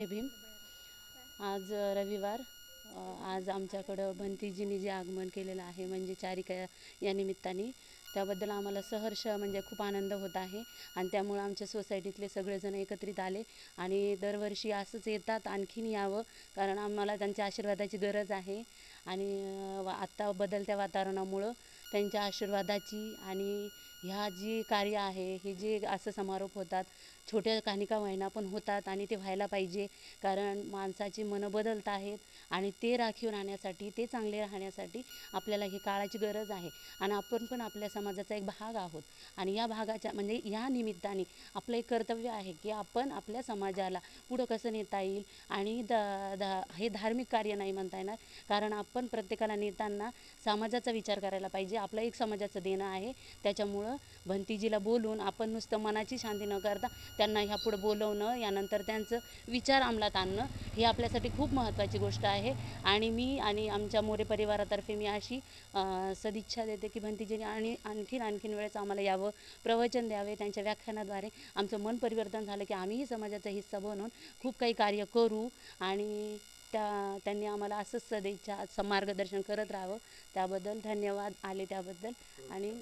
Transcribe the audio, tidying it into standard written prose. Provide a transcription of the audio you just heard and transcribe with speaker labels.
Speaker 1: जय भीम. आज रविवार. आज आमच्याकडं भंतीजींनी जे आगमन केलेलं आहे म्हणजे चारिका या निमित्ताने, त्याबद्दल आम्हाला सहर्ष म्हणजे खूप आनंद होत आहे. आणि त्यामुळं आमच्या सोसायटीतले सगळेजण एकत्रित आले आणि दरवर्षी असंच येतात, आणखीन यावं, कारण आम्हाला त्यांच्या आशीर्वादाची गरज आहे. आणि आत्ता बदलत्या वातावरणामुळं त्यांच्या आशीर्वादाची आणि ह्या जी कार्य आहे, हे जे असं समारोप होतात, छोट्या काही का होईना पण होतात आणि ते व्हायला पाहिजे. कारण माणसाची मनं बदलत आहेत आणि ते राखीव राहण्यासाठी, ते चांगले राहण्यासाठी आपल्याला ही काळाची गरज आहे. आणि आपण पण आपल्या समाजाचा एक भाग आहोत. आणि या भागाच्या म्हणजे ह्या निमित्ताने आपलं एक कर्तव्य आहे की आपण आपल्या समाजाला पुढं कसं नेता येईल. आणि हे धार्मिक कार्य नाही म्हणता येणार, कारण आपण प्रत्येकाला नेताना समाजाचा विचार करायला पाहिजे. आपलं एक समाजाचं देणं आहे. त्याच्यामुळं भंतीजीला बोलून आपण नुसतं मनाची शांती न करता त्यांना ह्यापुढं बोलवणं, यानंतर त्यांचं विचार अंमलात आणणं, ही आपल्यासाठी खूप महत्त्वाची गोष्ट आहे. आणि मी आणि आमच्या मोरे परिवारातर्फे मी अशी सदिच्छा देते की भंतीजीने आणि आणखीन वेळेस आम्हाला यावं, प्रवचन द्यावे. त्यांच्या व्याख्यानाद्वारे आमचं मन परिवर्तन झालं की आम्हीही समाजाचा हिस्सा बनून खूप काही कार्य करू. आणि त्यांनी आम्हाला असंच सदिच्छा मार्गदर्शन करत राहावं. त्याबद्दल धन्यवाद आले त्याबद्दल. आणि